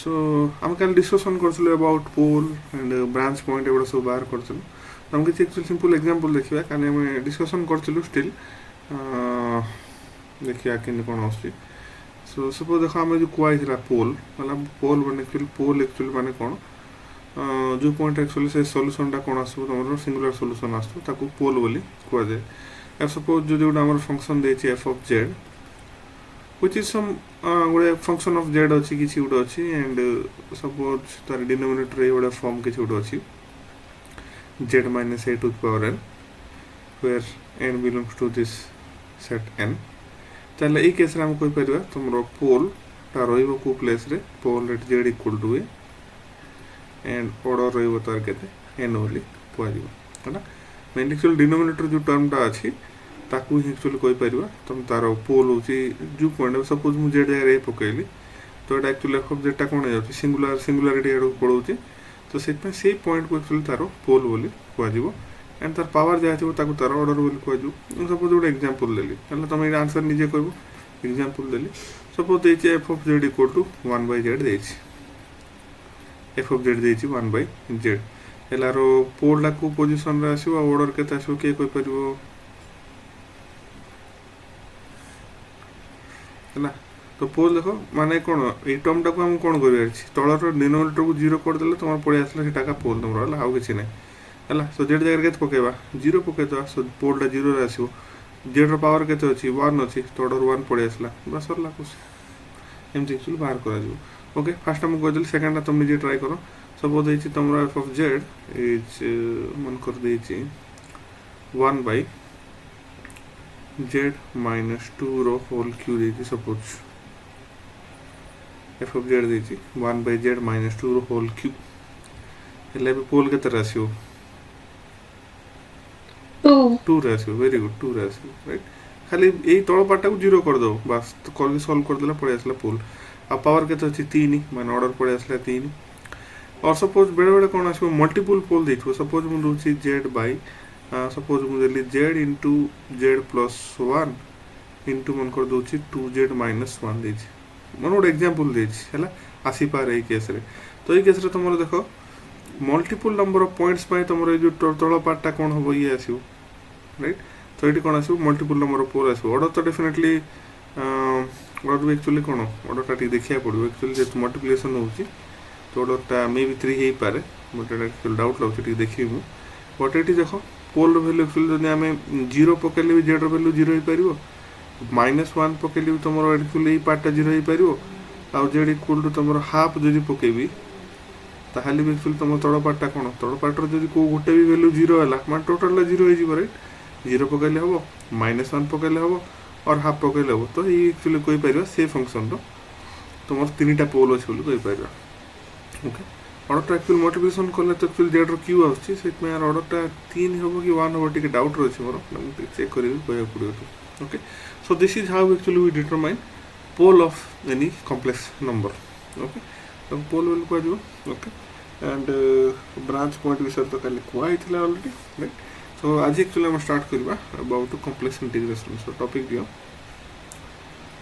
सो आम कल डिस्कसन करूँ about pole and branch point एगुड़ा सब बाहर करूँ आम किसी एक्चुअली सिंपल एग्जांपल देखा कहीं आम डिस्कसन करूँ स्टिल देखिए कि कौन आस सो सपोज देख आम जो कुआई पोल मतलब पोल मैंने एक्चुअली माने कौन जो पॉइंट एक्चुअली से सॉल्यूशन कौन आसो तुम सिंगुलर सॉल्यूशन आसो ताको पोल बोली कुआ जाए सपोज जो गोटे आम फंक्शन देती F of Z which is some गोटे फंक्शन ऑफ जेड अच्छी किसी गोटे अच्छी एंड सपोज तार डिनोमिनेटर ये गोटे फॉर्म किसी गोटे अच्छी z minus a to the power n where n belongs to this set n ताले ये केस रे हम कोइ परिबा तुमरो पोल ता रहिबो को प्लेस रे pole at z equal to a and order रहिबो तार केते एन ओली पजिबो हना मेन एक्चुअली डिनोमिनेटर जो टर्म टा अछि ताकू ही एक्चुअली कोइ परिबा तुम तार पोल होची जो पॉइंट सपोज मु जेड रे पकेली तो एटा एक्चुअली एफ ऑफ जेड टा कोन जाउची सिंगुलरिटी एडो पडौची तो सेट पे से पॉइंट को एक्चुअली तार पोल बोली पजिबो एंड तार पावर जाथिबो ताकू तार ऑर्डर बोली पजिबो सपोज गोटे एग्जांपल देली हला तुम ए आंसर निजे कहबो एग्जांपल देली सपोज देछि F of Z equal to 1/z देछि एफ ऑफ जेड देछि 1/z एलारो पोल ला को पोजीशन रे आसीबो ऑर्डर केते आसीबो के कोइ परिबो है ना तो पोल देखो माने कौन ये टर्म टाक हम कौन कर तलर डिनोमिनेटर को जीरो कर देले तुम पड़े आसला से टाका पोल तुम है आउ किसी ना है सो जेड जगह के पकेबा जीरो पकेदवा सो पोलटा जीरो रे आसीबो जेड रो पावर केते अछि 1 अछि तो ऑर्डर 1 पड़े आसला बस सरला कुछ एमती एक्चुअली बाहर करा जिवो ओके फर्स्ट हम कह देली सेकंड तुम निजे ट्राई करो सपोज देछि तुमरा एफ ऑफ जेड इज मन कर देछि 1/z -2 रो होल क्यू देछि सपोज एफ ऑफ जेड देछि 1/z -2 रो होल क्यू एले भी पोल के तरह आसीबो 2 रे आसीबो वेरी गुड 2 रे आसीबो राइट खाली एई तळ पार्ट को जीरो कर दो बस तो कर सॉल्व कर देला पड़े आसला पोल आ पावर के अछि 3 माने ऑर्डर पड़े आसला 3 और सपोज बेडे बेडे कोन आसीबो मल्टीपल पोल देथिबो सपोज मु दोछि जेड बाय सपोज मु देली Z into Z plus 1 into मन कर दोछि 2z माइनस 1 देछि मन गोटे एग्जांपल देछि हैला आसी पार ए केस रे तो ए केस रे तुमरो देखो मल्टीपल नंबर ऑफ पॉइंट्स पाई तुमरो जो तळ पार्ट कोन होबो ये आसीबो राइट तो ये कौन आसो मल्टीपल नंबर ऑफ पोल आसो ऑर्डर तो डेफिनेटली ऑर्डर एक्चुअली कौन ऑर्डर टा देखिया पड़ो एक्चुअली जे मल्टीप्लिकेशन होउची तो ऑर्डर टा मे बी 3 हे पारे मते एक्चुअली डाउट लागछ टी देखि मु बट एटी देखो पोल रो वैल्यू एक्चुअली जने हमें 0 पकेले भी जेड रो वैल्यू 0 हे परिबो -1 पकेले भी तुमरो एक्चुअली पार्ट टा 0 हे परिबो आ जेड इक्वल टू तुमरो हाफ जदी पकेबी ताहाली भी एक्चुअली तुम तळ पार्ट टा कोन तळ पार्ट रो जदी को गोटे भी वैल्यू 0 हला मान टोटल ला 0 हे जिवो राइट 0 पकेले हबो -1 पकेले हबो और हाफ पकेले हबो तो ये एक्चुअली कोइ परिबा से फंक्शन रो तुमर तीनटा पोल अछि बोली कोइ परिबा ओके ऑर्डर टा एक्चुअली मल्टीप्लिकेशन करले तो एक्चुअली जेड रो क्यू आछि सेट में यार ऑर्डर टा 3 हबो कि 1 हबो टिके डाउट रो अछि मोर चेक करिबी कोइ पड़ियो okay so this is how actually we determine pole of any complex number okay तो पोल विल को दियो ओके एंड ब्रांच पॉइंट विषय तो खाली कोइ थिला ऑलरेडी राइट So आज एक्चुअली हम स्टार्ट करबा about complex integration so topic दियो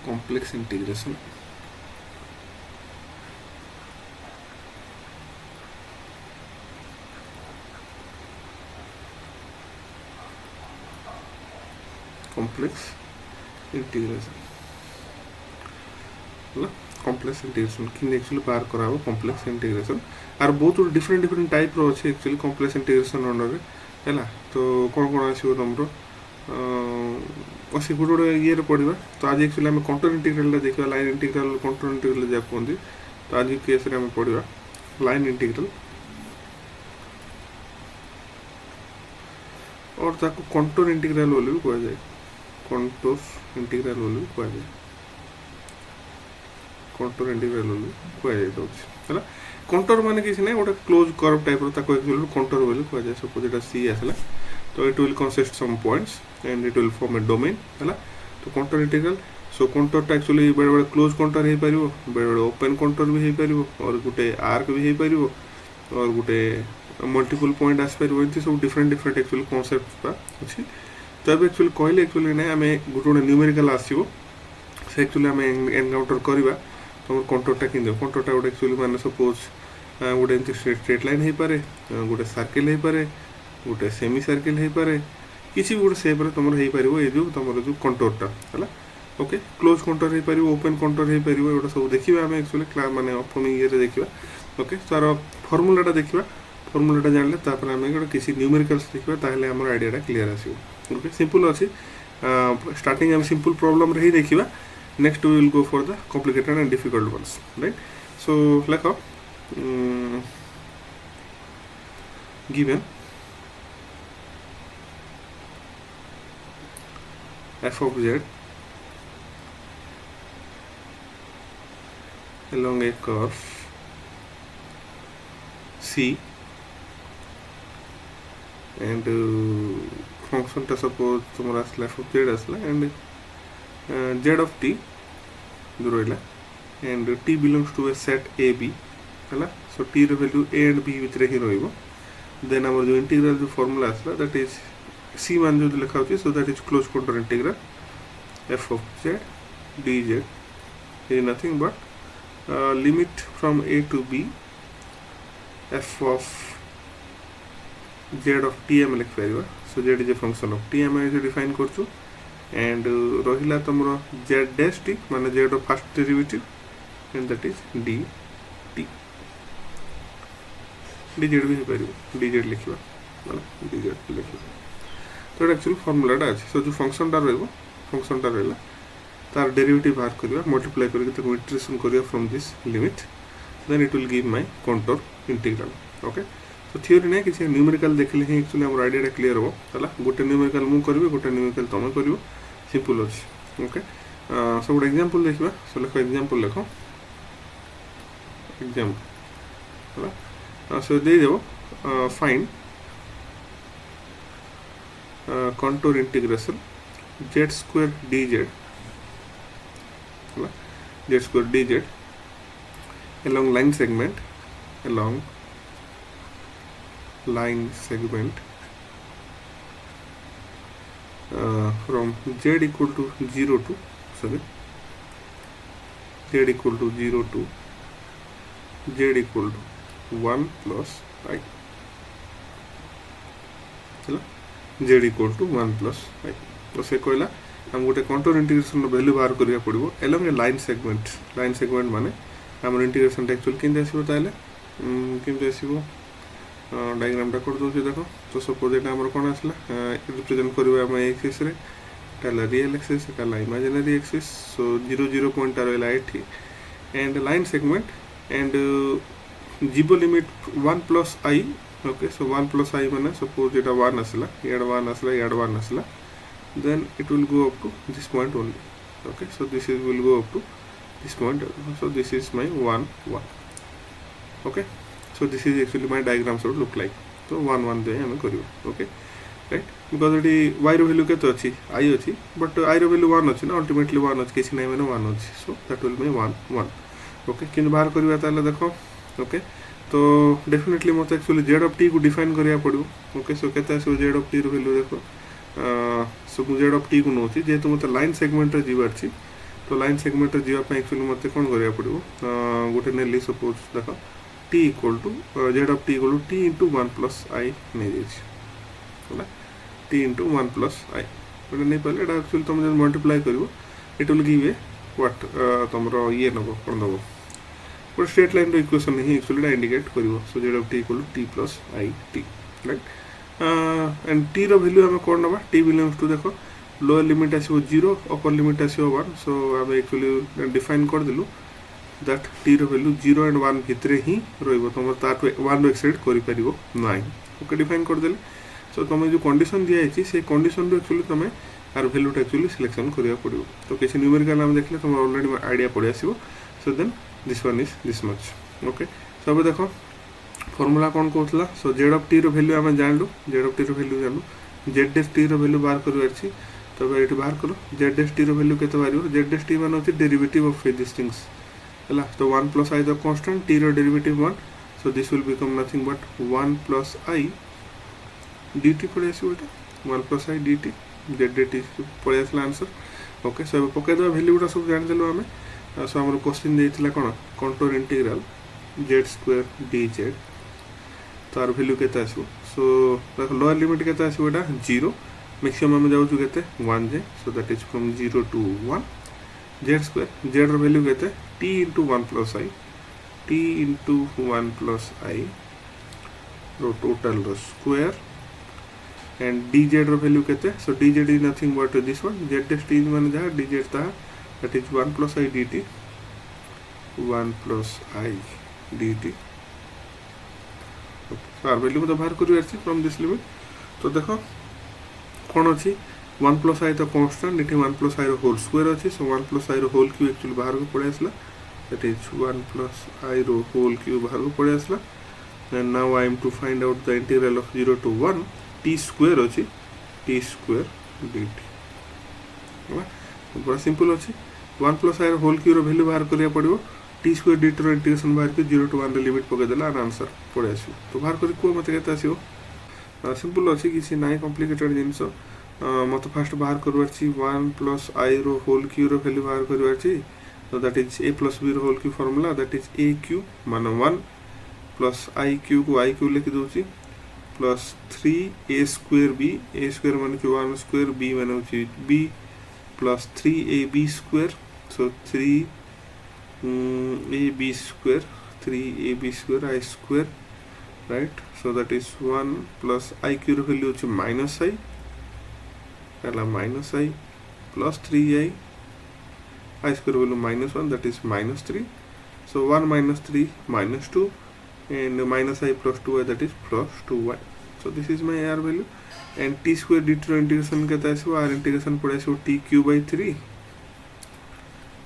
कॉम्प्लेक्स इंटीग्रेशन कॉम्प्लेक्स इंटीग्रेशन होला कॉम्प्लेक्स इंटीग्रेशन कि एक्चुअली बाहर कराबो कॉम्प्लेक्स इंटीग्रेशन आर बहुत डिफरेंट टाइप रो अछि एक्चुअली कॉम्प्लेक्स इंटीग्रेशन अंडर रे हैला तो कौन कौन आसीबो तुमरो असी गुड ये पढ़ा तो आज एक्चुअली आम कंटूर इंटीग्रल देखा लाइन इंटीग्रल कंटूर इंटीग्रल जहाँ कहते तो आज केस रे आम पढ़ा लाइन इंटीग्रल और ताको कंटूर इंटीग्रल बोली भी कह जाए कंटूर इंटीग्रल बोली भी कह जाए कंटूर इंटीग्रल बोली कह जाए कंटूर माने किसी ना गोटे क्लोज कर्व टाइप रो ताको एक्चुअली कंटूर बोली कह जाए सपोज एटा सी आसला तो it will consist some points and it will form a domain हैला तो कंटूर इंटीग्रल सो कंटूर टा एक्चुअली बेडे बेडे क्लोज कंटूर हे परिबो बेडे बेडे ओपन कंटूर भी हे परिबो और गुटे आर्क भी हे परिबो और गुटे मल्टीपल पॉइंट आस परिबो इति सब डिफरेंट एक्चुअली कांसेप्ट पा अछि तो अब एक्चुअली कहले एक्चुअली ना हमें गुटे न्यूमेरिकल आसीबो से एक्चुअली हमें एनकाउंटर करबा तुम कंटोरटा कि कंटोरटा गोटे एक्चुअली माने सपोज गोटे एमती स्ट्रेट लाइन हो पारे, गोटे सर्किल हो पारे, गोटे सेमी सर्किल हो पारे, किसी भी गोटे सेप रे तुम हो पार ये जो तुम जो कंटोरटा है। ओके, क्लोज कंटोर हो पार, ओपन कंटोर हो पार, ये सब देखा आम एक्चुअली माने अपकमिंग ये देखा। ओके, तार फर्मुलाटा देखा, फर्मुलाटा जानले तापर आम गोटे किसी न्यूमेरिकल्स देखा, ताहले हमर आइडियाटा क्लियर आसिबो। ओके, सिंपल अच्छी स्टार्टिंग आम सिंपल प्रॉब्लम रे ही देखा, next we will go for the complicated and difficult ones, right. So लेख given f of z along a curve C and function ta suppose tumara asla f of z asla and z of t durela and t belongs to a set a b hala, so t ର value a and b ଭିତରେ ହିଁ ରହିବ। then ଆମର जो integral जो formula asla that is c मान जो लिखा होची, so that is close contour integral f of z dz is nothing but limit from a to b f of z of t हम लिख Paribas. so z is a function of t हम इसे define करछु and रहिला तमरो z dash t माने z रो first derivative and that is dt, dz भी हो पारिबो, dz लिखिबा माने dz लिखिबा। तो एक्चुअली फॉर्मूलाटा अच्छे, सो जो फंक्शनटा रहा तार डेरिवेटिव बाहर करवा, मल्टीप्लाई करके इंटीग्रेशन करवा from this limit, then it will give my contour integral. Okay, so theory नहीं किसी न्यूमेरिकल देखले ही एक्चुअली हमर आइडियाटा क्लियर हो हला। गोटे न्यूमेरिकल मु करबे, गोटे न्यूमेरिकल तुम करिवो, सिंपल अछि। ओके, सो गोटे एग्जांपल देखिबा। सो लेखो एग्जांपल लेखो एग्जांपल हला। सो दे देबो find contour integration z square dz, z square dz along line segment from z equal to 0 to z equal to 0 to z equal to 1 plus I, z equal to 1 plus I। तो से कहला हम गोटे contour integration value बाहर करिया पड़िबो along A line segment माने हमर integration टा एक्चुअली किंते आसीबो, ताले किंते आसीबो डायग्राम टा कर दोछि देखो। तो सपोज एटा हमर कोन आसला रिप्रेजेंट करबा हम एक्सिस रे, ताला रियल एक्सिस ताला इमेजिनरी एक्सिस। सो 0 0 पॉइंट टा रहला एठी एंड लाइन सेगमेंट एंड जीवो limit 1 plus I। Okay, so 1 plus I माने सपोज एटा 1 आसला, याड 1 आसला, याड 1 आसला, then it will go up to this point only। okay, so this is will go up to this point, so this is my 1 1। okay, so this is actually my diagram should look like। so 1 1 दे हम करियो। okay, right, because एटी y रो value केते अछि, I अछि, but I row value 1 अछि ना, ultimately 1 अछि, किछि नै माने 1 अछि, so that will be 1 1। okay, किन बाहर करिवा ताले देखो। okay, तो डेफिनेटली मत एक्चुअली z of t को डिफाइन करिया पड़ो। ओके, सो केते आसो z of t रो वैल्यू देखो। सो मु z of t को नोची जेतु मते लाइन सेगमेंट रे जीवार छी, तो लाइन सेगमेंट रे जीवा पे एक्चुअली मते कोन करिया पड़ो, गोटे नेली सपोज देखो t equal to z of t equal to t into 1 plus I नै जे छी, होला t into 1 plus I but नै पले एटा एक्चुअली तुम जे मल्टीप्लाई करिवो it will give a what तमरो ये नबो कोन दबो और स्ट्रेट लाइन रो इक्वेशन ही एक्चुअली इंडिकेट करिवो। So z of t equal to t plus I t, right. And t रो वैल्यू हम कोन नबा, t बिलोंग्स टू देखो लोअर लिमिट आसीबो 0, अपर लिमिट आसीबो 1। सो हम एक्चुअली डिफाइन कर दिलु दैट t रो वैल्यू 0 and 1 भितरे ही रहइबो, तुम तार 1 रो एक्सेड करि परिबो नाही। ओके, डिफाइन कर देले। सो तुम जो कंडीशन दिया है से कंडीशन रो एक्चुअली तुम आर वैल्यू टा एक्चुअली सिलेक्शन करिया पड़िबो। तो किसी न्यूमेरिकल हम देखले तुम ऑलरेडी आइडिया पड़ि आसीबो। So then this one is this much। okay, so अब देखो फॉर्मूला कौन कहला। सो z of t रो वैल्यू हम जानलु, z of t रो वैल्यू जानलु, z dash t रो वैल्यू बाहर करबार छी। तो एठी बाहर करो z dash t रो वैल्यू केते बारियो, z dash t माने होची डेरिवेटिव ऑफ दिस थिंग्स हला। तो 1 plus I the constant, t रो derivative 1, so this will become nothing but 1 plus I dt पड़े आसी बेटा, 1 plus I dt, z dt पड़े आसला आंसर। ओके, सो अब पके दो वैल्यू गुडा सब जान देलो हमें। सो आम क्वेश्चन देता कौन contour integral Z square D Z तार भैल्यू के सो लोअर लिमिट के आसो जीरो मैक्सिमम जाऊँ के 1 जाए so that is from 0 to 1 Z square Z value के T into 1 plus I T into 1 plus I रो टोटल रो square and D Z value के so D Z is nothing but this one Z dash is मान जहाँ D Z ता that is 1 plus I D T 1 plus I D T आर value तो बाहर कर फ्रॉम दिस लिमिट तो देख कौन अच्छी 1 प्लस आई तो कांस्टेंट ये 1 प्लस आई होल स्क्वायर अच्छी so 1 plus I whole cube actually बाहर को पड़े आसला that is 1 plus I whole cube बाहर को पड़े आसला and now I am to find out the integral of 0 to 1 T square अच्छी टी स्क्वायर डी टी बड़ा सिंपल अच्छी 1 plus I whole cube value बाहर करिया पड़ो T square D T integration बाहर के 0 to 1 लिमिट पकईदेला आंसर पड़े आस तो बाहर कर मत के आसो सिंपल अच्छी किसी ना कॉम्प्लिकेटेड जिनस मत फास्ट बाहर करवार 1 plus I whole cube value बाहर करवार तो that is A plus B whole cube formula that is A cube मान 1 प्लस आई क्यू को आई क्यू लिखी दूसरी प्लस 3 ए स्क्वायर मान 1 स्क्वायर बी मान B plus 3 A B square so 3 A B square 3 A B square I square right so that is 1 plus I cube value अच्छे minus I minus I plus 3 I square value -1 that is -3 so 1 minus 3 -2 and minus I plus 2y that is plus 2y so this is my r value and t square dt integration के r integration पड़े t q by 3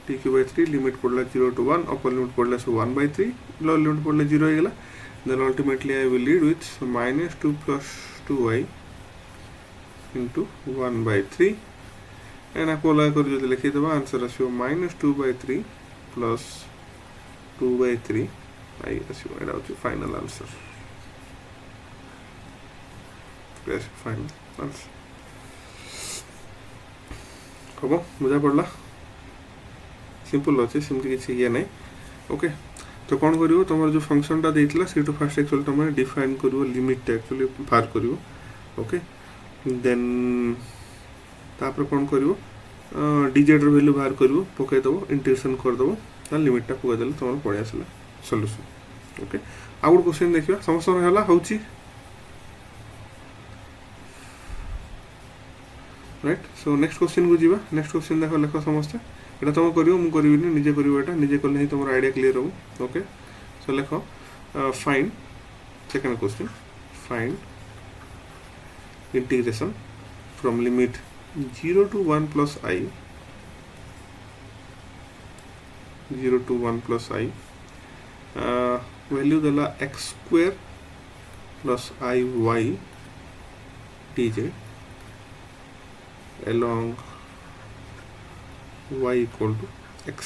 t q by 3 limit पड़ला 0 to 1 upper limit पड़ला 1 by 3 lower limit पड़ला 0 हो गला then ultimately I will lead with -2 plus 2y into 1 by 3 and आपको लगा कर जो लिखी देबा आंसर आसो -2 by 3 plus 2 by 3 आई आसो एटा होची final answer plus final answer हम बुझा पड़ला सिंपल अच्छे सेमती किसी ये नहीं ओके तो कौन करिवो तुम जो फंक्शनटा देइतला सेटू फर्स्ट एक्चुअली तुम डिफाइन करिवो लिमिट एक्चुअली बाहर करिवो ओके देन तापर कौन करिवो डीजेड वैल्यू बाहर करिवो पकई दबो इंटीग्रेशन कर दबो ता लिमिटटा पकई देले तुम पड़े आसला सॉल्यूशन ओके आ गुड क्वेश्चन देखिबा समस्त हला होची राइट सो नेक्स्ट क्वेश्चन को जीवा नेक्स्ट क्वेश्चन देखो लेखो समस्त एटा तुम करियो मु करिविनी निजे करिवो एटा निजे करले ही तुम आईडिया क्लियर हो ओके सो लेखो find second question find integration from limit 0 to 1 plus I 0 to 1 plus I value देला x square plus IY dz along y equal to x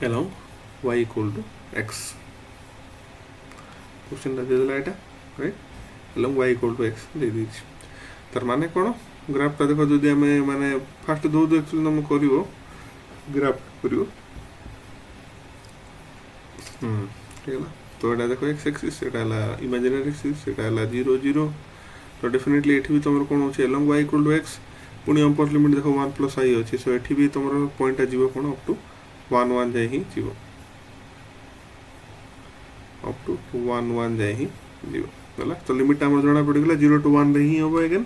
along y equal to x question दे देला एटा right along y equal to x दे दीछि तार माने कोन ग्राफटा देखो जदि हमें माने फर्स्ट दो दो एक्चुअली हम करिवो ग्राफ करिवो ठीक है तो एटा देखो x एक्सिस एटा ला इमेजिनरी एक्सिस एटा ला 0 0 तो डेफिनेटली एठी भी तुमरो कोन होचे along y equal to x पुनी अपर लिमिट देखो 1 plus I अछि सो एठी भी तुमरो पॉइंट आ जीवो कोन अप टू 1 1 जाय ही जीवो अप टू 1 1 जाय ही जीवो होला तो लिमिट हमर जणा पड़ गेला 0 to 1 रे ही होबो अगेन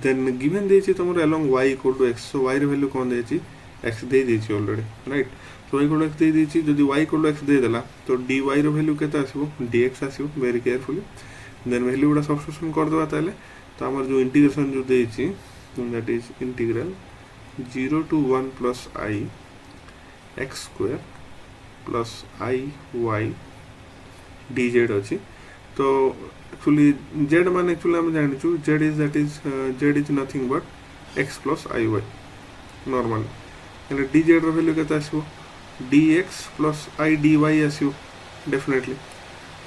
देन गिवन देछि तुमरो along y equal to x सो y रे वैल्यू कोन देछि x दे देछि ऑलरेडी राइट तो y equal to x दे देछि जदि y equal to x दे देला तो dy रे वैल्यू केते आसीबो dx आसीबो वेरी केयरफुली देन वैल्यू उडा सब्स्टिट्यूशन कर देबा ताले तो हमर जो इंटीग्रेशन जो देछि that is integral 0 to 1 plus I x square plus I y dz अछि तो एक्चुअली z मान एक्चुअली हम जानि छु z is that is z is nothing but x plus iy normal and dz रो वैल्यू केते आसीबो dx plus I dy आसीबो डेफिनेटली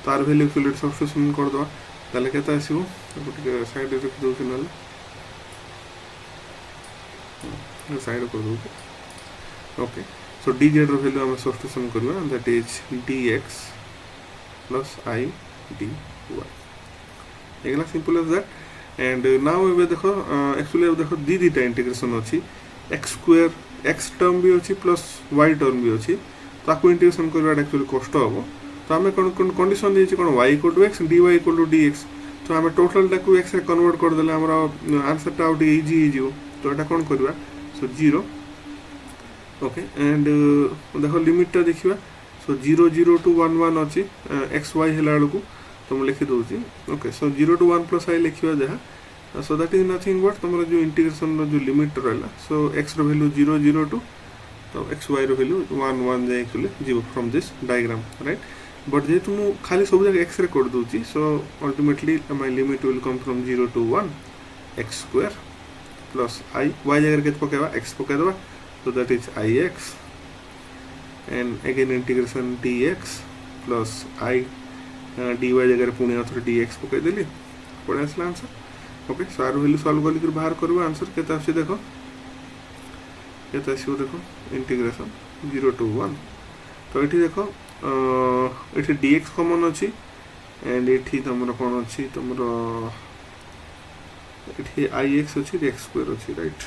तार वैल्यू एक्चुअली सब्स्टिट्यूशन कर दो ताले केते आसीबो तो साइड रे रख दो नले साइड कर दो ओके सो dz ର value ଆମେ substitution କରିବା that is dx plus I dy एगला simple as that and now एबे देखो एक्चुअली एबे देखो दीटा इंटीग्रेशन अछि x स्क्वायर x टर्म भी अछि प्लस y टर्म भी अछि ताको इंटीग्रेशन करबा एक्चुअली कष्ट हबो तो हमें कोन कंडीशन देछि कोन y equal to x dy equal to dx तो हमें टोटल टाको x रे कन्वर्ट कर देले हमरा आंसर टा आउट इजी हिजियो तो एटा कोन करबा सो 0 ओके एंड देखो लिमिट टा देखिबा सो 0 0 टू 1 1 अछि x y हेला को तो मैं लिखि दउची okay so 0 to 1 plus I लिखिबा जहा so that is nothing but तुमरा जो इंटीग्रेशन रो जो लिमिट रहला सो x रो वैल्यू 0 0 टू तो x y रो वैल्यू 1 1 जाय actually zero from this diagram right but जे तुम खाली सब जगह x रे कर दउची so ultimately my limit will come from 0 to 1 x square plus I y जगह के पकेबा x पके देबा so that is ix and again integration dx plus I dy जगह पुणी आथर dx पके देली पड़े आसला answer okay so R value solve करली कर बाहर करबा आंसर केता आसी देखो केता आसी देखो इंटीग्रेशन 0 टू 1 तो एठी देखो एठी dx कॉमन अछि एंड एठी तमरो कोन अछि तमरो एठी ix अछि x स्क्वायर अछि right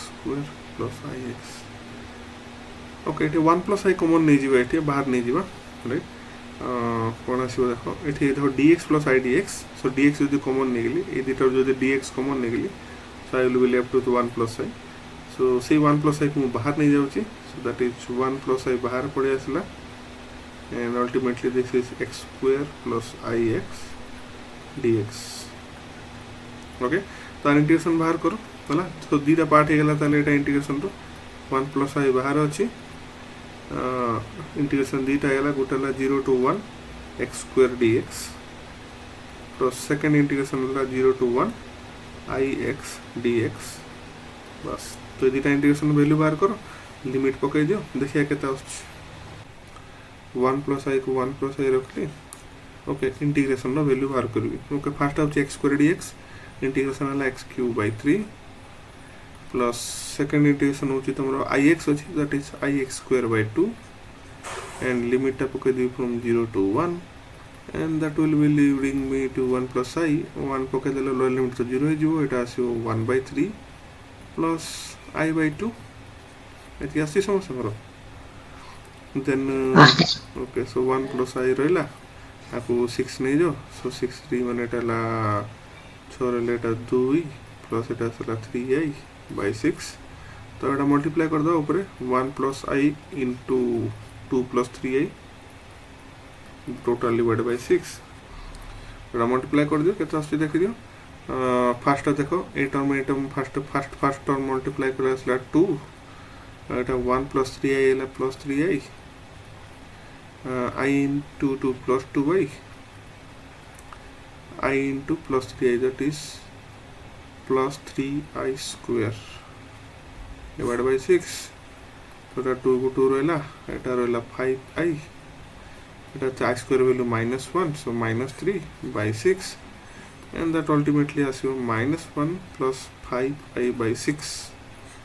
square plus ix okay एठी 1 प्लस I कॉमन नै जिबा एठी बाहर नै जिबा राइट कोन आसीबो देखो एठी देखो dx plus I dx so dx जदी कॉमन नै गेली ए दिटर जदी dx कॉमन नै गेली so I will be left with 1 plus I so से 1 प्लस I को बाहर नै जाउची so that is 1 plus I बाहर पड़े आसला and ultimately this is x square plus ix dx okay तो इंटीग्रेशन बाहर करो होला तो दीटा पार्ट हे गेला ताले एटा इंटीग्रेशन रो 1 प्लस I बाहर अछि इंटीग्रेशन दीटा गेला गोटला 0 to 1 x square dx plus second integration होला 0 टू 1 ix dx बस तो दीटा इंटीग्रेशन वैल्यू बाहर करो लिमिट पके दियो देखिया केता आछ 1 प्लस I को 1 प्लस I रखली ओके इंटीग्रेशन रो वैल्यू बाहर करबी okay first out x square dx integration होला x cube by 3 plus second integration होची तमरो ix अछि that is ix square by 2 and limit टा पके दी from 0 to 1 and that will be leaving me to 1 plus I 1 पके देले lower limit तो 0 हिजो एटा आसीओ 1 बाय 3 प्लस I बाय 2 एति आसी समस्या करो then okay so 1 plus I रहला आपको 6 नै जो सो 6 3 माने एटाला 6 रे एटा 2 प्लस एटा सला 3I by 6 तो एटा मल्टीप्लाई कर दो ऊपर 1 plus I into 2 plus 3I total divide by 6 Etah multiply कर दियो केता आसी देख दियो फर्स्ट देखो a term first term multiply कर आसला 2 एटा 1 plus 3I एला plus 3I I into 2 plus 2I I into plus 3I that is plus 3I square divided by 6 तो that 2 को 2 रहला एटा रहला 5I Etah I square value -1 so -3 by 6 and that ultimately आसीओ -1 plus 5I by 6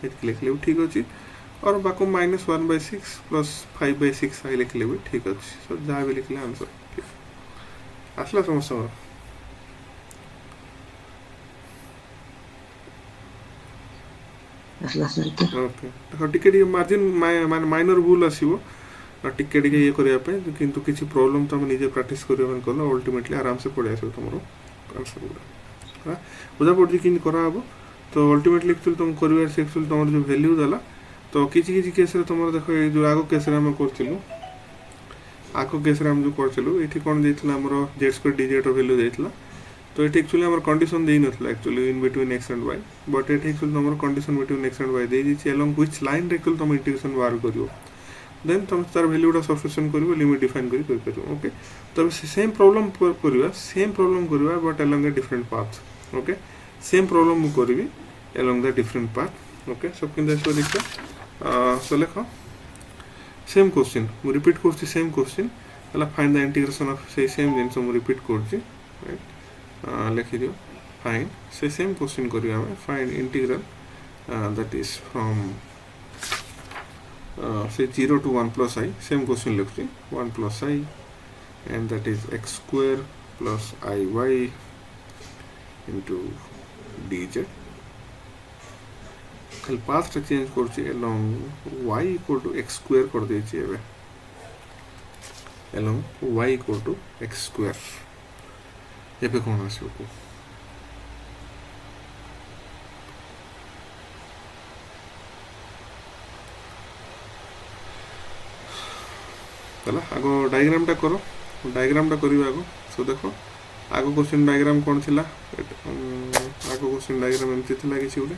एत लिख ले ठीक अछि और बाको -1 by 6 plus 5 by 6 I लिख ले भी ठीक अछि सो जहा भी लिखले आंसर आसला समस्या ओके तो टिके मार्जिन मान माइनर भूल आसीबो टिके ये करिया पे किंतु किछि प्रॉब्लम तो हम निजे प्रैक्टिस करिया कलो अल्टीमेटली आराम से पड़े आसो तमरो आंसर गुडा बुझा पड़ कि करा हबो तो अल्टीमेटली एक्चुअली तुम करियर से एक्चुअली तमरो जो वैल्यू दला तो किछि केस रे तमरो देखो ए जो आगो केस रे हम करथिलु आगो केस रे हम जो करथिलु एठी कोन देइतला हमरो z स्क्वायर dz रो वैल्यू देइतला तो ये एक्चुअली हमर कंडीशन देइ नथला actually in between x and y but ये एक्चुअली हमर condition between x and y देइ दिछि अलोंग व्हिच लाइन एक्चुअली तुम इंटीग्रेशन बाहर करियो देन तुम तार वैल्यूटा सब्स्टिट्यूशन करियो लिमिट डिफाइन करि करियो ओके तो सेम प्रॉब्लम करियो but along a different path okay same problem मु करिवि along the different path okay सब किन देसो देखो सो लेखो सेम क्वेश्चन मु रिपीट करछि सेम क्वेश्चन हला find the integration of same things मु रिपीट करछि राइट लिखि दियो फाइंड से सेम क्वेश्चन करियो हमें find integral that is from say 0 to 1 plus I same question लिखुची 1 plus I and that is x square plus iy into dz खाली path टा change करछि along y equal to x square कर देछि एबे along y equal to x square एबे कोन आसीबो को चला आगो डायग्राम टा करो डायग्राम टा करियो आगो सो देखो आगो क्वेश्चन डायग्राम कोन थिला आगो क्वेश्चन डायग्राम एमति थिला किछि उडे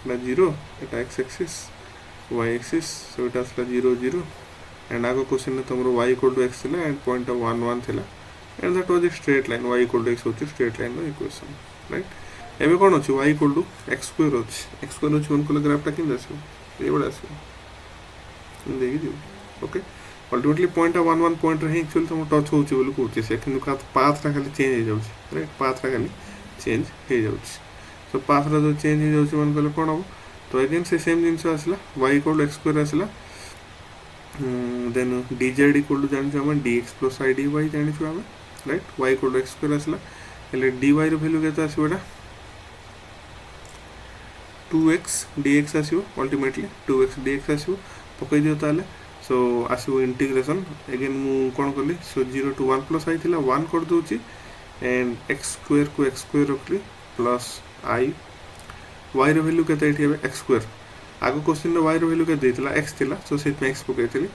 ना 0 एटा x axis y axis so एटा असला 0 0 एंड आगो क्वेश्चन ने तमरो y इक्वल टू x थिला एंड पॉइंट 1 1 थिला and that was a straight line y equal to x होची स्ट्रेट लाइन नो इक्वेशन राइट एबे कोन अछि y equal to x square अछि x स्क्वायर अछि 1 को ग्राफ टा किन दसो ए बडा आसो देखि दियो ओके अल्टीमेटली पॉइंट 1 1 पॉइंट रे एक्चुअली तुम टच होची बोली कहूची से किंतु का पाथ रा खाली चेंज हो जाउची राइट पाथ रा खाली चेंज हो जाउची सो पाथ रा जो चेंज हो जाउची मन कहले कोन हो तो अगेन से सेम जिंस आसला y equal to x square आसला देन dz इक्वल टू जानि हम dx प्लस i dy जानि छु हम right y equal to x square आसला हेले dy रो वैल्यू केता आसीबोडा 2x dx आसीबो अल्टीमेटली 2x dx आसीबो पकई दियो ताले सो आसो इंटीग्रेशन अगेन मु कोन करली सो 0 टू 1 प्लस आई थिला 1 कर दोची एंड x स्क्वायर को x स्क्वायर रखली प्लस i y रो वैल्यू केते एठी हेबे x स्क्वायर आगो क्वेश्चन रे y रो वैल्यू केते देतिला x थिला सो सेट में x पकैतली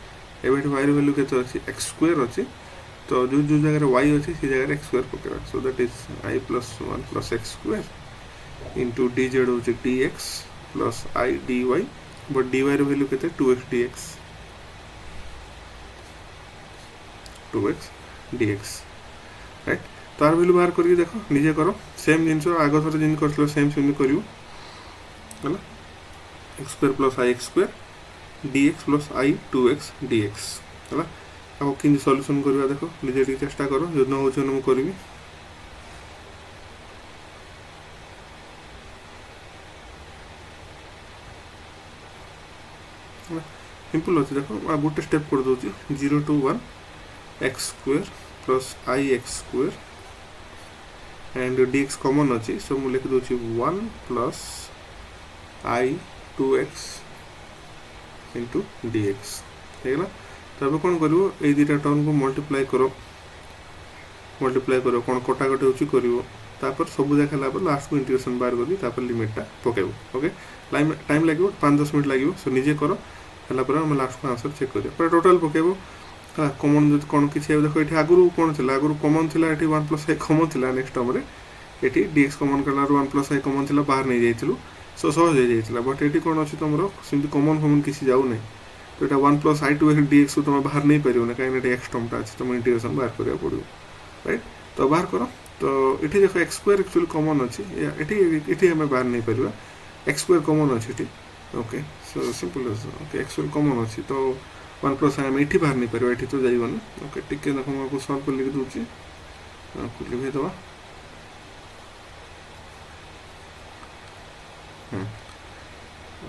एबे y रो वैल्यू केते अछि x स्क्वायर अछि तो जो जो जगह रे y अछि से जगह रे x स्क्वायर पकेबा so that is i plus 1 plus x स्क्वायर इनटू dz होछि dx plus i dy but dy रो वैल्यू केते 2x dx 2x dx right तार वैल्यू बाहर करके देखो निजे करो सेम जिंस आगो थर जिन करथलो सेम सेम करियो हला x square plus i x square dx plus i 2x dx हला अब किन सॉल्यूशन करबा देखो निजे टी चेष्टा करो जो न होछ न करबी सिंपल होची देखो आ गुटे स्टेप कर दोची 0 to 1 x square plus i x square and dx common अछि सो मु लिख दोछि 1 plus i 2x into dx हेगला तबे कोन करिवो ए दुटा टर्म को मल्टीप्लाई करो कोन कोटा कटे होछि करिवो तापर सब देखाला पर लास्ट को इंटीग्रेशन बार करी तापर लिमिट टा पकेबो ओके टाइम लागिवो 5-10 मिनिट लागिवो सो निजे करो हला पर हम लास्ट को आंसर चेक करियो पर टोटल पकेबो कॉमन जो कोन किछि देखो एठी आगुरु कोन थिला आगुरु कॉमन थिला एठी 1 + i कॉमन थिला नेक्स्ट टर्म रे एठी dx कॉमन करला 1 + i कॉमन थिला बाहर नै जाइथिलु सो सहज हो जाइथिला बट एठी कोन अछि तमरो सिंपली कॉमन किछि जाउ नै तो एटा 1 + i 2x dx तुम बाहर नहीं परियो ना काहे एटा x टर्म टा अछि तुम इंटीग्रेशन बाहर करिया पड़ियो राइट तो बाहर करो तो एठी देखो x स्क्वायर एक्चुअली कॉमन अछि एठी हमें बाहर नहीं परियो x स्क्वायर कॉमन अछि एठी okay so simple okay x square common अछि तो 1 + i हम एठी बाहर नहीं परियो एठी तो जाइबन ओके टिके देखो हम को सॉल्व कर लिख दूची को लिख दवा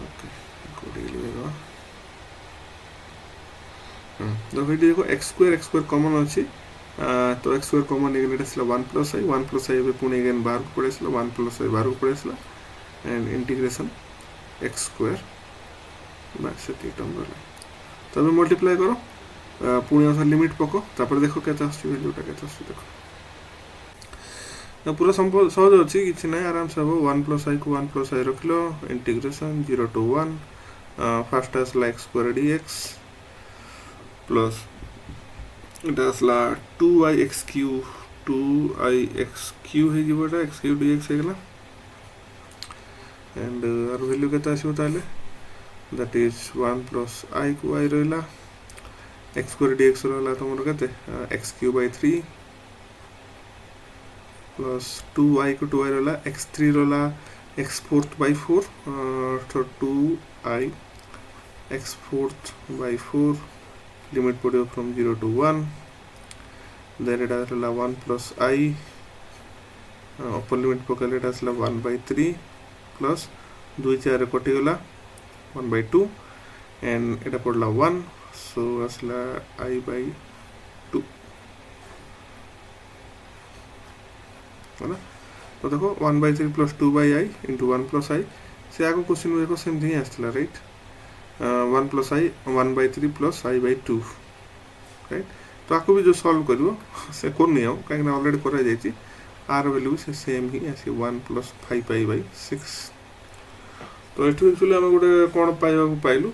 ओके को लिख दवा तो देखो x स्क्वायर कॉमन अछि तो x square common eigen Etah 1 + i bay Pune eigen बाहर को पड़ेसला 1 + i बाहर को पड़ेसला एंड इंटीग्रेशन x स्क्वायर बस सेटी टर्म रहला तबे मल्टीप्लाई करो पुणे असा लिमिट पको तापर देखो केता आछि वैल्यूटा केता आछि देखो ना पूरा संभव सहज अछि किछि नै आराम से हो 1 + i को 1 + i रखलो integration 0 to 1 first as like square dx plus इटासला 2ix³ हे जिवटा x³ dx हेगला एंड आर वैल्यू केता आसी ताले दैट इज 1 + i को i रहला x² dx रहला तमरो केते x³/3 प्लस 2i को 2i रहला x3 रहला x⁴/4 तो 2i x⁴/4 लिमिट पड़ो फ्रॉम 0 टू 1 देन एटा आसला 1 प्लस आई अपर लिमिट पकड़े एटा आसला 1/3 प्लस 2 4 कटि गला 1/2 एंड एटा पड़ला 1 सो आसला i/2 है ना। तो देखो 1/3 प्लस 2/i इंटू 1 प्लस आई से आगे क्वेश्चन में देखो सेम ही आसला राइट 1 प्लस आई 1/3 प्लस i/2 राइट। तो आपको भी जो सॉल्व करिवो से कोन नहीं आओ कहीं ऑलरेडी करा जायछि आर वैल्यू से सेम ही आसी 1 प्लस 5i/6। तो एठु एक्चुअली हम गोटे कोन पाइबा को पाइलु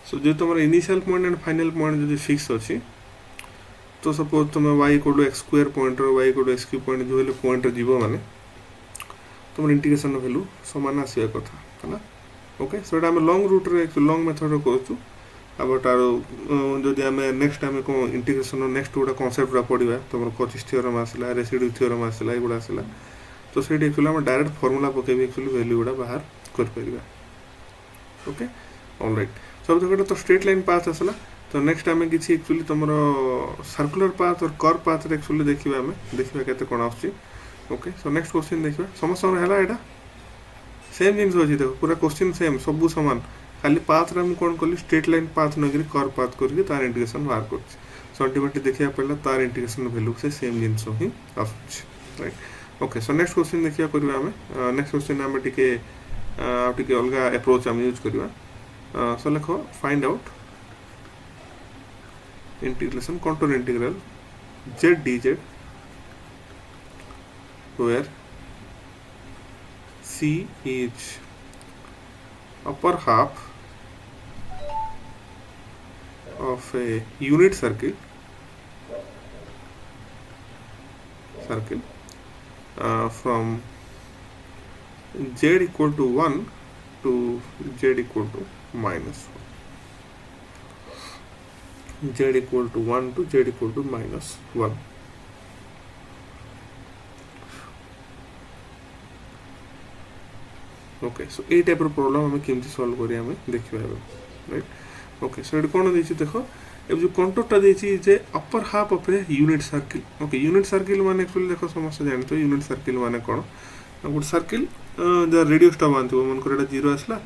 सो जे तुम initial point and final point जो फिक्स अच्छी तो सपोज तुम y equal to x square point y equal to x cube point जो पॉइंट जीव माने तुम इंटीग्रेशन वैल्यू समान आसवा कथा है ना। ओके सो आम लॉन्ग रूट रे लॉन्ग मेथड करूँ अब तार जदि आम नेक्स्ट आम कौन इंटीग्रेशन नेक्स्ट गोटे कनसेप्ट पढ़ा तुम कचिस थ्योरम आसला रेसिड्यू थ्योरम आसला ये आसला तो से एक्चुअली आम डायरेक्ट फॉर्मूला पकेबी एक्चुअली वैल्यू गुड़ा बाहर कर। ओके ऑलराइट सब देखो तो स्ट्रेट लाइन पाथ आसला तो नेक्स्ट आम किसी एक्चुअली तुम सर्कुलर पाथ और कर्व पाथ एक्चुअली देखा आम देखा केते कौन आसुची। ओके सो नेक्स्ट क्वेश्चन देखा समस्त है सेम जिन अच्छी देखो पूरा क्वेश्चन सेम सब सामान खाली पाथ रे कौन कली स्ट्रेट लाइन पाथ नक कर्व पाथ करके तार इंटीग्रेशन बाहर कर सो अल्टीमेटली देखा पड़ा तार इंटीग्रेशन वैल्यू से सेम जिन ही आसुची right. Okay so next question देखा करवा आम नेक्स्ट क्वेश्चन आम टिके अलग अप्रोच आम यूज करवा सो लेख find out integration contour integral z dz where c is upper half of a unit circle from z equal to 1 to z equal to minus 1 z equal to 1 to z equal to minus 1। Okay so ये type problem हमें केमती solve करिया हमें देखिबा right. Okay so ये कोन देछि देखो अब जो कंटूरटा देछि जे upper half of a unit circle. Okay unit circle माने एक्चुअली देखो समस्त जानतो यूनिट सर्किल माने कोन गुड सर्किल ज रेडियस टा बांधो मन कर एटा 0 आसला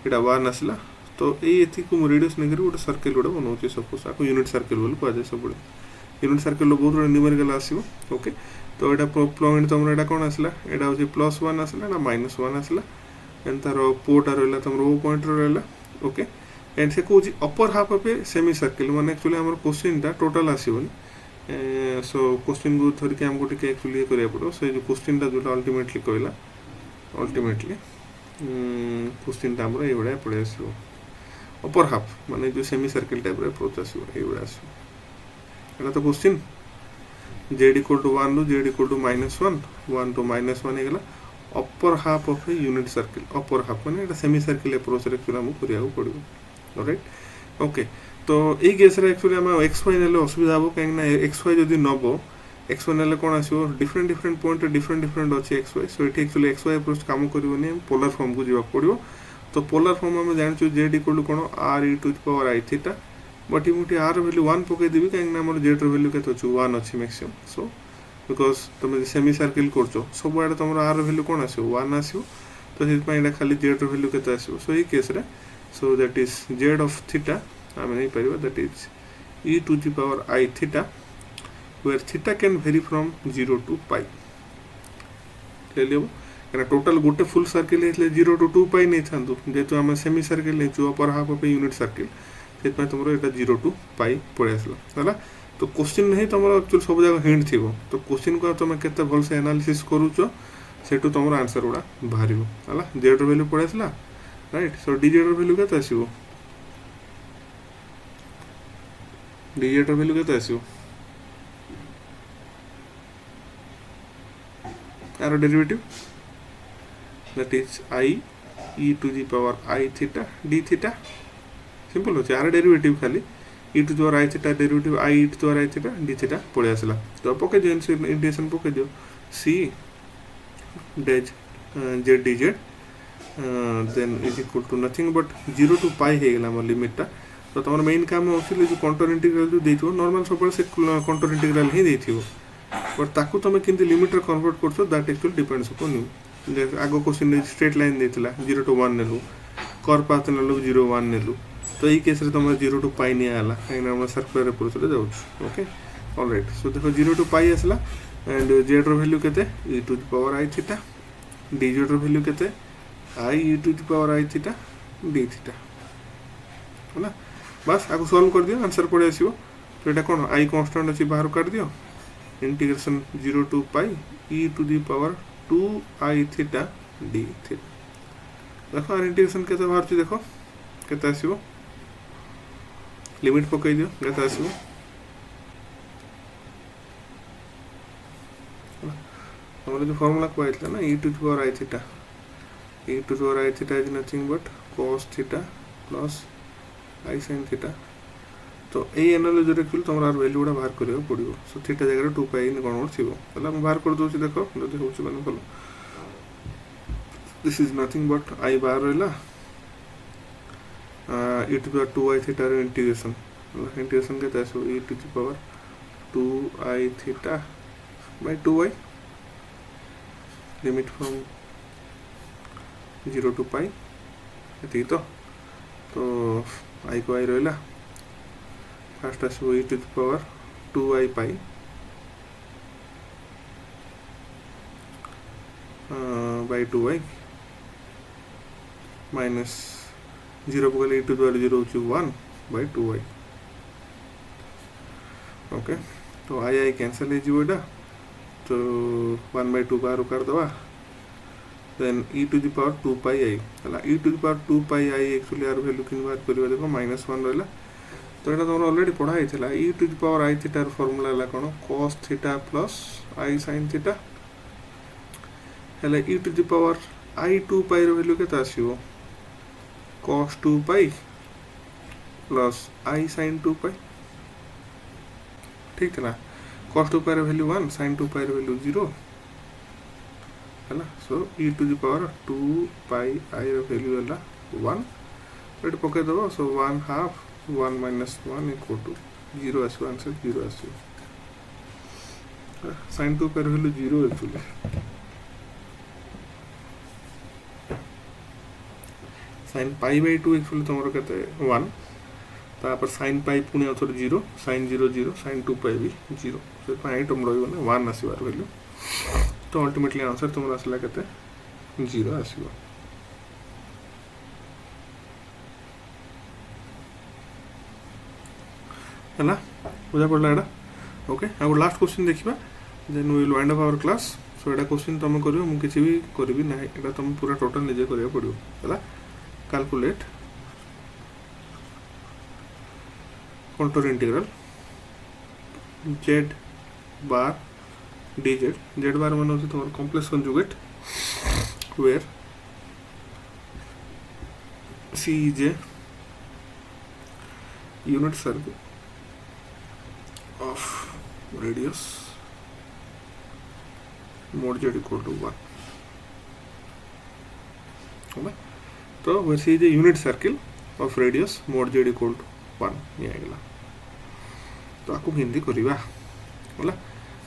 एटा 1 आसला तो ये को रेडियस नहीं गोटे सर्किल गोटे बनाऊँ सपोज आपको यूनिट सर्किल बोली कहुए सब यूनिट सर्किल बहुत गुड न्यूमेरिकल आसो। ओके तो यहाँ पॉइंट तुम यहाँ कौन आसला यहाँ हूँ +1 आसला ना -1 आसला एंड तार पोटा रहा तुम ओ पॉइंट रहा। ओके एंड से कौन अपर half of a semi circle माने एक्चुअली आम क्वेश्चन टोटाल आसोनी सो क्वेश्चन को धरिक आमको टे एक्चुअली करा पड़ो से जो क्वेश्चन जो अल्टीमेटली कहला अल्टीमेटली क्वेश्चन आम ये पड़े आसो अपर हाफ माने जो सेमी सर्किल टाइप अप्रोच आसो ये आसो तो question z equal to 1 to z equal to -1 1 to -1 हो गला upper half of a unit circle upper half माने सेमी सर्किल अप्रोच रे एक्चुअली हमको करिया पड़ो राइट। ओके तो ये केस रे एक्चुअली हम xy नेले असुविधा हो कहीं ना xy जदी नबो xy नेले कोन आसो डिफरेंट पॉइंट डिफरेंट अछि xy so it actually xy approach काम करबोनी पोलर फॉर्म को जीवा पड़ो तो पोलर फॉर्म में जानचु z इक्वल टू कोन r e⁻⁴ थीटा बट मुझे आर वैल्यू 1 पकई देवी कहीं जेड वैल्यू के 1 अच्छी मैक्सिमम सो बिकज तुम सेमी सर्किल कर सब आड़े तुम आर वैल्यू कौन आसो 1 आसो तो ये खाली जेड वैल्यू के आसो सो ये केस रे so that is z of theta आम नहीं पार that is e⁻⁴ theta where theta can vary from 0 to pi क्या टोटल गोटे फुल सर्किल 0 टू 2 पाई नहीं था जेहेतु आम सेमी सर्किल नहीं अपर हाफ ऑफ यूनिट सर्किल से तुम यहाँ 0 टू पाई पड़े आसला है तो क्वेश्चन नहीं तुम एक्चुअली सब जगह हिंट थी तो क्वेश्चन को तुम केते भल से एनालिसिस करूछ सेटू तुम आंसर गुड़ा बाहर है जेड वैल्यू पड़े आसला राइट सो dz वैल्यू केते आसीबो dz वैल्यू केते आसीबो यार derivative that is i theta d theta simple अच्छे आर डेरिवेटिव खाली e⁻⁴ theta derivative i theta d theta पड़े आसला तो पकई दियो इंटीग्रेशन पकई दियो c डेज z dz then is equal to nothing but 0 to pi हो गला लिमिटा तो तुम मेन काम एक्चुअली जो कंटूर इंटीग्रल जो देथिबो नॉर्मल सब से कंटूर इंटीग्रल ही देथिबो बट ताकू तुम केमती लिमिट रे कन्वर्ट करछो that actually depends upon you आगो क्वेश्चन स्ट्रेट लाइन देथिला 0 to 1 नेलु कर्व पाथ नेलु 0 1 नेलु तो यही केस रे तुम 0 to पाई निया हला काई ना हम सर्कुलर अप्रोच रे जाउछ ओके ऑलराइट सो देखो 0 to पाई आसला एंड z रो वैल्यू केते e to the power i theta dz रो वैल्यू केते i e to the power i theta d theta है ना बस आगो सॉल्व कर दियो आंसर पड़े आसीबो तो एटा कोन i कांस्टेंट अछि बाहर काट दियो integration 0 to pi e to the power 2i theta d theta देखो आर इंटीग्रेशन केते बाहर छी देखो केते आसीबो लिमिट पकई दियो केते आसीबो हमर जो फार्मूला कहैतला ना e to the power i theta e to the power i theta is nothing but cos theta plus i sin theta तो ए एनालॉजी रे फिल तमरा वैल्यू गुडा बाहर करियो पड़ियो सो थीटा जगह रे 2 पाई न कोन छिबो तला हम बाहर कर दोछि देखो जदी होछि माने भलो this is nothing but I बाहर रहला e to the 2i theta रे इंटीग्रेशन के तासो e to the power 2i theta by 2i limit from 0 to pi एती तो i को i रहला फर्स्ट आसो e to the power 2i pi by 2i minus 0 पकले e टू द पावर 0 होची 1 by 2i ओके तो i कैंसिल हे जीवो एटा तो 1 by 2 बाहर कर दवा देन e to the power 2 pi i हला e to the power 2 pi i actually R value किन बात करबा देखो -1 रहला तो एटा तुम ऑलरेडी पढ़ा हितला e to the power i theta र फार्मूला हला कोन cos theta plus i sin theta हला e to the power i 2 pi र वैल्यू केता आसीबो cos 2 pi plus i sin 2 pi ठीक है ना cos 2 pi र वैल्यू 1 sin 2 pi र वैल्यू 0 हला so e to the power 2 pi i र वैल्यू हला 1 एट पके दबो सो 1 half 1 minus 1 equal to 0 as answer 0 as sin 2 per value 0 actually sin pi by 2 actually तमरो केते 1 तापर sin pi पुनी अथर 0 sin 0 0 sin 2 pi भी 0 से पाई टम रहइबो ना 1 आसीबार वैल्यू तो अल्टीमेटली आंसर तमरो आसला केते 0 आसीबो है बुझा पड़ा एटा ओके अब लास्ट क्वेश्चन देखिबा then we will wind up our class so एटा क्वेश्चन तुम करियो मु किछि भी करबी ना एटा तुम पूरा टोटल निजे करिया पड़ियो हला calculate contour integral z bar dz z bar माने होछि तुम्हार complex conjugate where c is a unit circle of radius mod z equal to 1 है तो वैसे ये unit circle of radius mod z equal to 1 ये आइला तो आपको हिंदी करिवा होला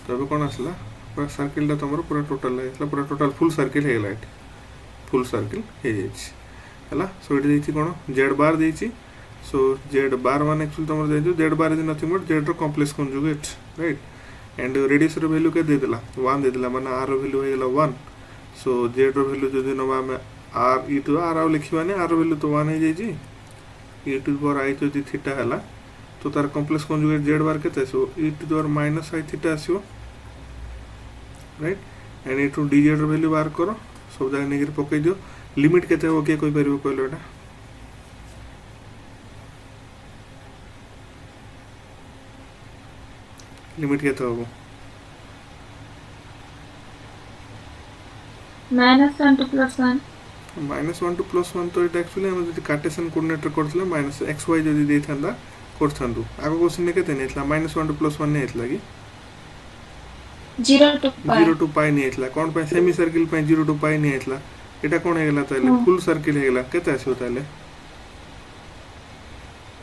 तो अब कोन आसला पूरा सर्किल दा तमरो पूरा टोटल है पूरा टोटल फुल सर्किल है लाइट फुल सर्किल है जेछि हला सो इट देछि कोन z बार देछि so z bar one actually तमरो देछि z bar is nothing but z रो complex conjugate right and radius रो वैल्यू के दे देला 1 दे देला माने r रो वैल्यू हो गेला 1 सो z रो वैल्यू जदि नबा में r e टू r आउ लिखिबा ने r रो वैल्यू तो 1 है जेछि e to the power i तो थीटा हला तो तार कॉम्प्लेक्स कंजुगेट z बार केते so e to the power minus i theta आसीओ right and e to dz रो वैल्यू बार करो सब जगह नेगिर पकई दियो लिमिट केते हो के कोइ परिबो कहलो एटा लिमिट केते हो -1 to +1 -1 to +1 तो इट एक्चुअली हम जदि कार्टेशियन कोऑर्डिनेटर करथले -xy जदि देथांदा करथांदु आगो क्वेश्चन ने केते नेथला -1 to +1 ने हेतला कि 0 to pi ने हेतला कोन पे सेमी सर्किल पे 0 to pi ने हेतला एटा कोन हेगला ताले फुल सर्किल हेगला केते आछो ताले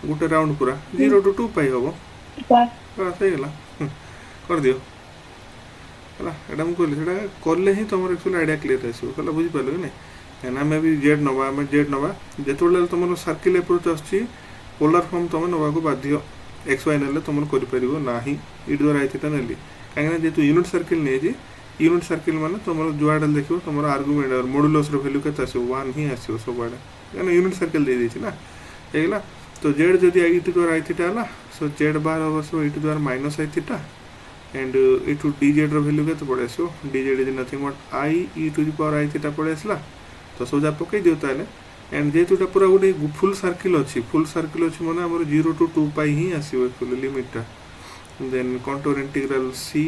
गोटे राउंड पूरा 0 टू 2 पाई हम बास हो गला कर दियो है एटा मुझे कहली कले ही तुम एक्चुअली आइडिया क्लीयर आसो बुझिपार कि नहीं कहीं आम भी जेड नवा आम जेड नवा जो तुम सर्किल एप्रोच आसोलार फॉर्म तुम नवा को बाध्य एक्स वाई ना तुम कर ना ई द्वारा आई थीटा नेली कहीं जेहतु यूनिट सर्किल नहीं यूनिट सर्किल माने तुम जुआडे देखो तुम आर्गुमेंट मॉड्यूलस वैल्यू के 1 ही आसो सब आड़े कहीं यूनिट सर्किल दे देछि ना होगा तो जेड जदि ई टू द्वारा आई थीटा है सो जेड बार हम सब ई टू द्वारा minus i theta and e to d Z value के पड़े आसो d Z is nothing but i e to the power i theta पड़े आसला तो सब जा पकई दियो ताले एंड जेहेतु पूरा गोटे फुल सर्किल अच्छी माने हमर 0 टू 2 पाई ही आसीबो एक्चुअली लिमिटटा then contour integral c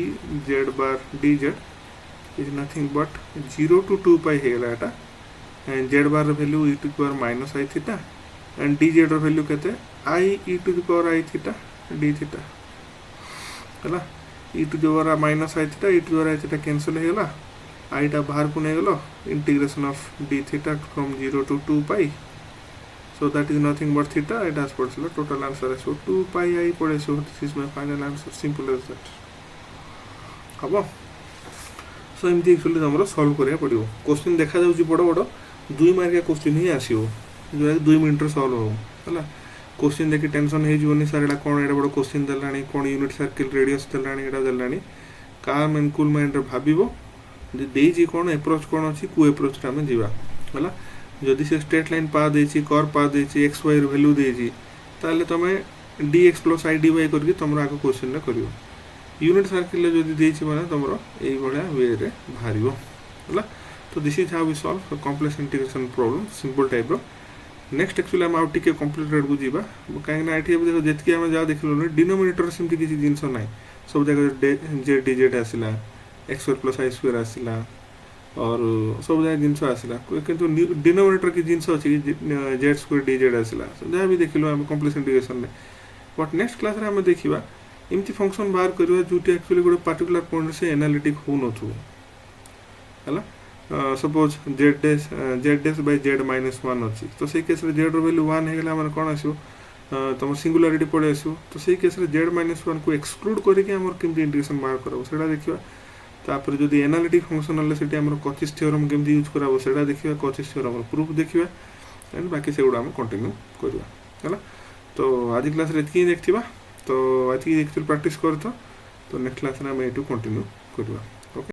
z bar d Z is nothing but 0 to 2 pi हेला एटा and z bar value e to the power minus i theta and D Z value केते i e to the power i theta d theta हला e to the power minus i theta e to the power i theta cancel हो गला आईटा बाहर को नहीं गलो integration of d theta from 0 to 2 pi so that is nothing but theta it has पड़ছিল total answer so 2 pi i पड़े so this is my final answer simple as that हबो so एमती एक्चुअली हमरो solve करिया पड़ियो question देखा जाउची बड़ बड़ 2 मार्क का क्वेश्चन ही आसीओ जो 2 मिनिट रे सॉल्व हो हला क्वेश्चन देखि टेंशन हे जीवनी सर एडा कोन एडा बड़ क्वेश्चन देलानी कोन यूनिट सर्किल रेडियस देलानी एडा देलानी काम एंड कूल माइंड रे भाबिबो देजी कौन एप्रोच कौन अच्छी को एप्रोच आम जावा जदि से स्ट्रेट लाइन पा देछि कर पा देछि एक्स वाई वैल्यू देछि ताले तमे डी एक्स प्लस आई डी वाई करके तुम आगे क्वेश्चन करियो यूनिट सर्किल जदि देछि माने तुमरो एई भलिया वे रे भारियो हला तो this is how we solve complex integration problem simple type रो नेक्स्ट एक्चुअली हम आउट टिके कॉम्प्लिकेटेड को जीवा काहे ना आठी देखो जेतकी हम जा देखलो डिनोमिनेटर सिमती किसी जिंस नाही सब जगह जेड डी जेड आसिला x square plus i square आसिला और सब जगह जिनस आसिला किंतु डिनोमिनेटर की जिनस अछि जेड स्क्वायर डी जेड आसिला जहाँ भी देखिलो हम कॉम्प्लेक्स इंटीग्रेशन में बट नेक्स्ट क्लास रे हम देखिबा एमती फंक्शन बाहर करबा जोटी एक्चुअली गोटे पर्टिकुलर पॉइंट से एनालिटिक हो नथु हला suppose Z dash by Z minus 1 अछि तो सही केस रे जेड रो वैल्यू 1 हे गेला हमर कोन आसीबो तुम सिंगुलारिटी पड़े आसो तो सही केस रे जेड माइनस 1 को एक्सक्लूड करके हमर केमती इंटीग्रेशन बाहर करबो सेटा देखिबा तापर जदि एनालिटिक फंक्शन हले सेटी हमर कचिस थ्योरम केमती यूज करबो सेटा देखिबा कचिस थ्योरम प्रूफ देखिबा एंड बाकी सेगुडा हम कंटिन्यू करबा हला तो आज क्लास रे एतकी देखथिबा तो आज की एक्चुअल प्रैक्टिस करतो तो नेक्स्ट क्लास रे हम एटू कंटिन्यू करबा।